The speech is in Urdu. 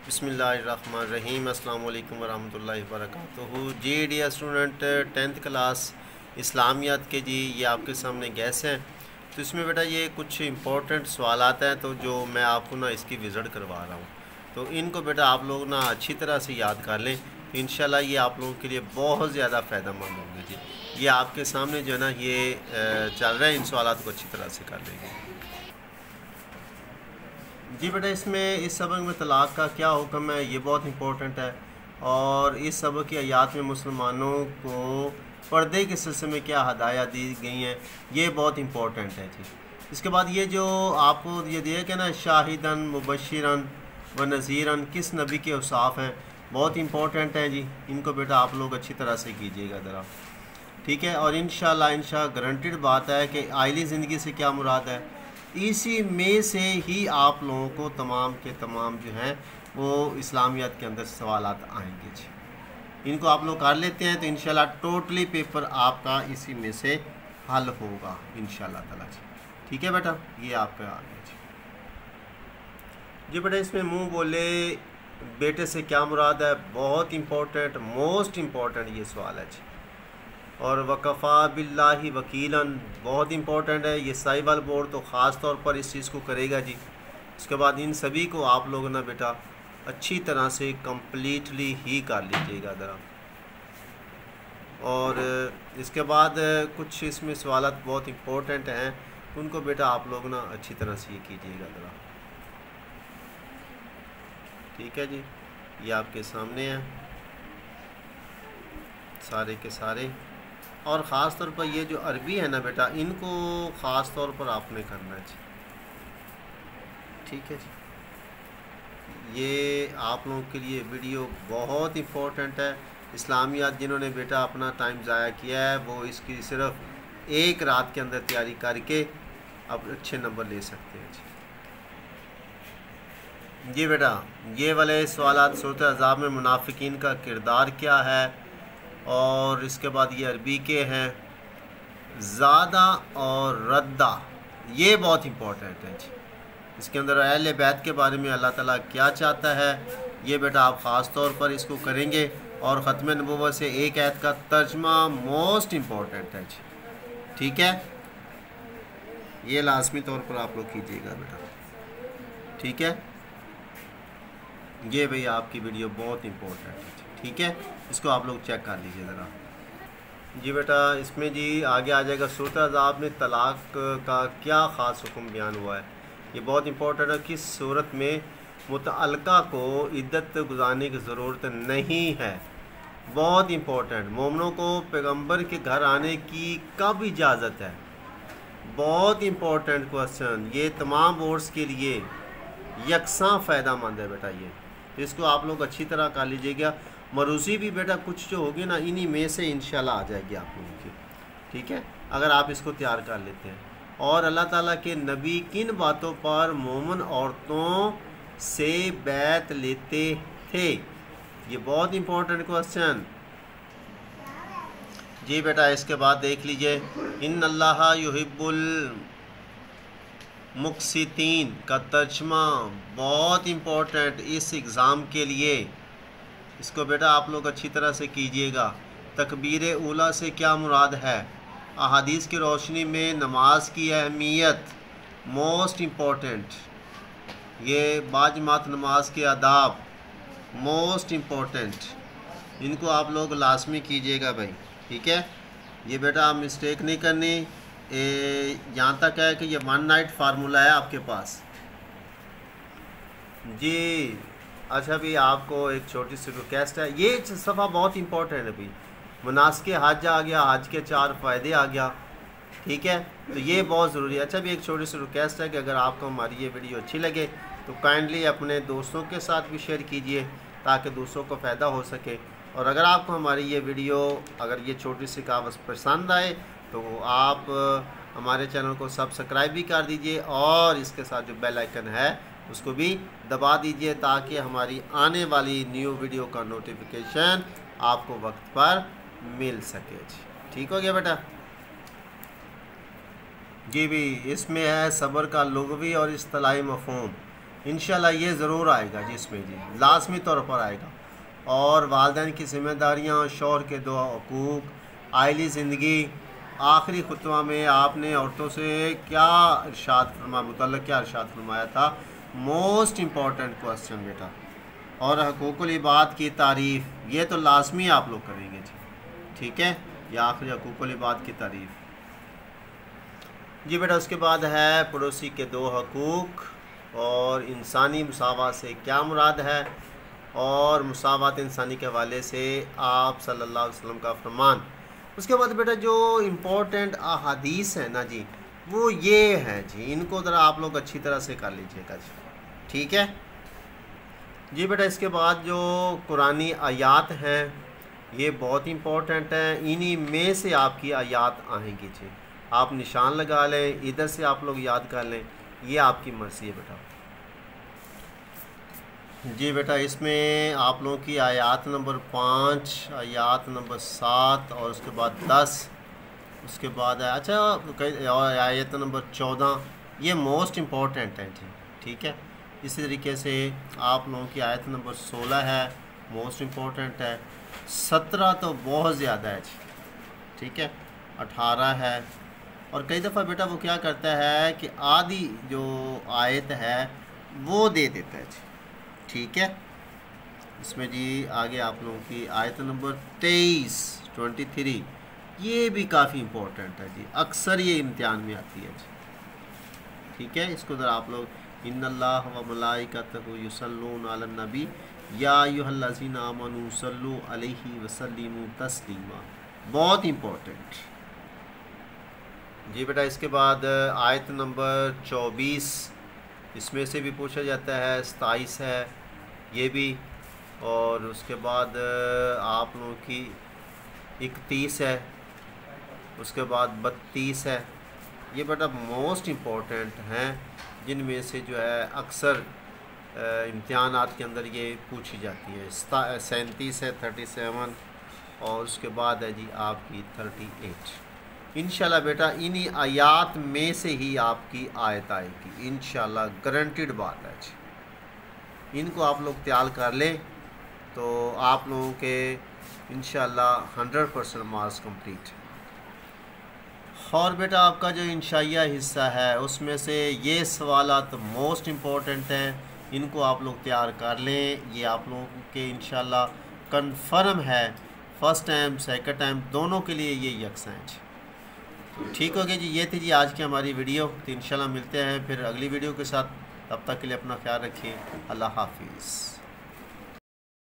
بسم اللہ الرحمن الرحیم۔ السلام علیکم ورحمۃ اللہ وبرکاتہ۔ جی ڈیئر اسٹوڈنٹ 10th کلاس اسلامیات کے جی یہ آپ کے سامنے گیس ہیں، تو اس میں بیٹا یہ کچھ امپورٹنٹ سوالات ہیں تو جو میں آپ کو اس کی وزٹ کروا رہا ہوں، تو ان کو بیٹا آپ لوگ اچھی طرح سے یاد کر لیں تو انشاءاللہ یہ آپ لوگوں کے لیے بہت زیادہ فائدہ مند ہوں گے۔ جی یہ آپ کے سامنے جو ہے یہ چل رہا ہے، ان سوالات کو اچھی طرح سے کر لیں گے۔ جی بیٹا اس سبق میں طلاق کا کیا حکم ہے، یہ بہت امپورٹنٹ ہے، اور اس سبق کی آیات میں مسلمانوں کو پردے کے سلسلے میں کیا ہدایات دی گئی ہیں، یہ بہت امپورٹنٹ ہے۔ جی اس کے بعد یہ جو آپ کو یہ دیا کہ شاہدن مبشرن و نذیرن کس نبی کے اوصاف ہیں، بہت امپورٹنٹ ہیں جی، ان کو بیٹا آپ لوگ اچھی طرح سے کیجیے گا ذرا، ٹھیک ہے۔ اور انشاءاللہ گارنٹیڈ بات ہے کہ آئلی زندگی سے کیا مراد ہے، اسی میں سے ہی آپ لوگوں کو تمام کے تمام جو ہیں وہ اسلامیات کے اندر سوالات آئیں گے۔ جی ان کو آپ لوگ کر لیتے ہیں تو انشاءاللہ ٹوٹلی پیپر آپ کا اسی میں سے حل ہوگا انشاءاللہ تعالیٰ۔ جی ٹھیک ہے بیٹا، یہ آپ کا آ گیا۔ جی بیٹا اس میں منہ بولے بیٹے سے کیا مراد ہے، بہت امپورٹنٹ، موسٹ امپورٹنٹ یہ سوال ہے۔ جی اور وکفا باللہ وکیلاً بہت امپورٹنٹ ہے، یہ سائبل بورڈ تو خاص طور پر اس چیز کو کرے گا۔ جی اس کے بعد ان سبھی کو آپ لوگ بیٹا اچھی طرح سے کمپلیٹلی ہی کر لیجیے گا ذرا، اور اس کے بعد کچھ اس میں سوالات بہت امپورٹنٹ ہیں، ان کو بیٹا آپ لوگ اچھی طرح سے یہ کیجیے گا ذرا، ٹھیک ہے جی۔ یہ آپ کے سامنے ہیں سارے کے سارے، اور خاص طور پر یہ جو عربی ہے نا بیٹا، ان کو خاص طور پر آپ نے کرنا ہے۔ جی ٹھیک ہے جی، یہ آپ لوگوں کے لیے ویڈیو بہت امپورٹنٹ ہے۔ اسلامیات جنہوں نے بیٹا اپنا ٹائم ضائع کیا ہے وہ اس کی صرف ایک رات کے اندر تیاری کر کے اب اچھے نمبر لے سکتے ہیں۔ جی بیٹا یہ والے سوالات، سورۃ احزاب میں منافقین کا کردار کیا ہے، اور اس کے بعد یہ عربی کے ہیں، زادہ اور ردہ، یہ بہت امپورٹنٹ ہے۔ جی اس کے اندر اہل بیت کے بارے میں اللہ تعالیٰ کیا چاہتا ہے، یہ بیٹا آپ خاص طور پر اس کو کریں گے، اور ختم نبوت سے ایک آیت کا ترجمہ موسٹ امپورٹنٹ ہے۔ جی ٹھیک ہے، یہ لازمی طور پر آپ لوگ کیجیے گا بیٹا، ٹھیک ہے۔ یہ بھئی آپ کی ویڈیو بہت امپورٹنٹ ہے، ٹھیک ہے، اس کو آپ لوگ چیک کر لیجیے ذرا۔ جی بیٹا اس میں جی آگے آ جائے گا سورۃ احزاب میں طلاق کا کیا خاص حکم بیان ہوا ہے، یہ بہت امپورٹنٹ ہے، کس صورت میں متعلقہ کو عدت گزارنے کی ضرورت نہیں ہے، بہت امپورٹنٹ۔ مومنوں کو پیغمبر کے گھر آنے کی کب اجازت ہے، بہت امپورٹنٹ کوسچن، یہ تمام بورڈز کے لیے یکساں فائدہ مند ہے بیٹا، یہ اس کو آپ لوگ اچھی طرح کر لیجیے گا۔ مروزی بھی بیٹا کچھ جو ہوگی انہی میں سے انشاءاللہ آ جائے گی آپ لوگوں کی، ٹھیک ہے، اگر آپ اس کو تیار کر لیتے ہیں۔ اور اللہ تعالیٰ کے نبی کن باتوں پر مومن عورتوں سے بیعت لیتے تھے، یہ بہت امپورٹنٹ کوسچن۔ جی بیٹا اس کے بعد دیکھ لیجئے، ان اللہ یحب المقسطین کا ترجمہ بہت امپورٹنٹ اس ایگزام کے لیے، اس کو بیٹا آپ لوگ اچھی طرح سے کیجئے گا۔ تکبیر اولیٰ سے کیا مراد ہے، احادیث کی روشنی میں نماز کی اہمیت، موسٹ امپورٹنٹ۔ یہ باجماعت نماز کے آداب، موسٹ امپورٹنٹ، ان کو آپ لوگ لازمی کیجئے گا بھائی، ٹھیک ہے۔ یہ بیٹا آپ مسٹیک نہیں کرنی، یہاں تک ہے کہ یہ 1 نائٹ فارمولہ ہے آپ کے پاس۔ جی اچھا بھی آپ کو ایک چھوٹی سی ریکویسٹ ہے، یہ صفحہ بہت امپورٹنٹ ہے بھی، مناسک حج آ گیا، حج کے 4 فائدے آ گیا، ٹھیک ہے، تو یہ بہت ضروری ہے۔ اچھا بھی ایک چھوٹی سی ریکویسٹ ہے کہ اگر آپ کو ہماری یہ ویڈیو اچھی لگے تو کائنڈلی اپنے دوستوں کے ساتھ بھی شیئر کیجئے تاکہ دوسروں کو فائدہ ہو سکے، اور اگر آپ کو ہماری یہ ویڈیو، اگر یہ چھوٹی سی کاغذ پسند آئے تو آپ ہمارے چینل کو سبسکرائب بھی کر دیجئے، اور اس کے ساتھ جو بیل آئیکن ہے اس کو بھی دبا دیجئے تاکہ ہماری آنے والی نیو ویڈیو کا نوٹیفیکیشن آپ کو وقت پر مل سکے۔ جی ٹھیک ہو گیا بیٹا۔ جی بھی اس میں ہے صبر کا لغوی اور اصطلاحی مفہوم، انشاءاللہ یہ ضرور آئے گا جی، اس میں جی لازمی طور پر آئے گا۔ اور والدین کی ذمہ داریاں، شوہر کے 2 حقوق، عائلی زندگی، آخری خطبہ میں آپ نے عورتوں سے کیا ارشاد فرمایا، متعلق کیا ارشاد فرمایا تھا، موسٹ امپورٹنٹ کوسچن بیٹا۔ اور حقوق العباد کی تعریف یہ تو لازمی آپ لوگ کریں گے جی، ٹھیک ہے، یہ آخری حقوق العباد کی تعریف جی بیٹا۔ اس کے بعد ہے پڑوسی کے 2 حقوق اور انسانی مساوات سے کیا مراد ہے، اور مساوات انسانی کے حوالے سے آپ صلی اللہ علیہ وسلم کا فرمان۔ اس کے بعد بیٹا جو امپورٹنٹ احادیث ہیں نا جی، وہ یہ ہیں جی، ان کو ذرا آپ لوگ اچھی طرح سے کر لیجئے گا جی، ٹھیک ہے جی بیٹا۔ اس کے بعد جو قرآنی آیات ہیں یہ بہت امپورٹنٹ ہیں، انہی میں سے آپ کی آیات آئیں گی جی، آپ نشان لگا لیں، ادھر سے آپ لوگ یاد کر لیں، یہ آپ کی مرضی ہے بیٹا جی بیٹا۔ اس میں آپ لوگوں کی آیات نمبر 5، آیات نمبر 7 اور اس کے بعد 10، اس کے بعد اچھا اور آیت نمبر 14، یہ موسٹ امپورٹنٹ ہے جی، ٹھیک ہے۔ اسی طریقے سے آپ لوگوں کی آیت نمبر 16 ہے، موسٹ امپورٹنٹ ہے، 17 تو بہت زیادہ ہے جی، ٹھیک ہے، 18 ہے۔ اور کئی دفعہ بیٹا وہ کیا کرتا ہے کہ آدھی جو آیت ہے وہ دے دیتا ہے جی، ٹھیک ہے۔ اس میں جی آگے آپ لوگوں کی آیت نمبر 23 یہ بھی کافی امپورٹنٹ ہے جی، اکثر یہ امتحان میں آتی ہے جی، ٹھیک ہے۔ اس کو ذرا آپ لوگ ان اللہ و ملائکتہ یصلون علی النبی یا ایھا الذین آمنوا صلوا علیہ وسلموا تسلیما، بہت امپورٹنٹ جی بیٹا۔ اس کے بعد آیت نمبر 24، اس میں سے بھی پوچھا جاتا ہے، 27 ہے یہ بھی، اور اس کے بعد آپ لوگوں کی 31 ہے، اس کے بعد 32 ہے۔ یہ بیٹا موسٹ امپورٹنٹ ہیں، جن میں سے جو ہے اکثر امتحانات کے اندر یہ پوچھی جاتی ہے۔ 37 ہے، 37، اور اس کے بعد ہے جی آپ کی 38۔ انشاءاللہ بیٹا انہی آیات میں سے ہی آپ کی آیت آئے گی انشاءاللہ، گارنٹیڈ بات ہے جی۔ ان کو آپ لوگ تیار کر لیں تو آپ لوگوں کے انشاءاللہ 100% مارکس کمپلیٹ ہے۔ اور بیٹا آپ کا جو انشائیہ حصہ ہے اس میں سے یہ سوالات موسٹ امپورٹنٹ ہیں، ان کو آپ لوگ تیار کر لیں، یہ آپ لوگوں کے انشاءاللہ کنفرم ہے، فرسٹ ٹائم سیکنڈ ٹائم دونوں کے لیے یہ یکساں ہے جی، ٹھیک ہو گیا جی۔ یہ تھی جی آج کی ہماری ویڈیو، تو انشاءاللہ ملتے ہیں پھر اگلی ویڈیو کے ساتھ، تب تک کے لیے اپنا خیال رکھیے، اللہ حافظ۔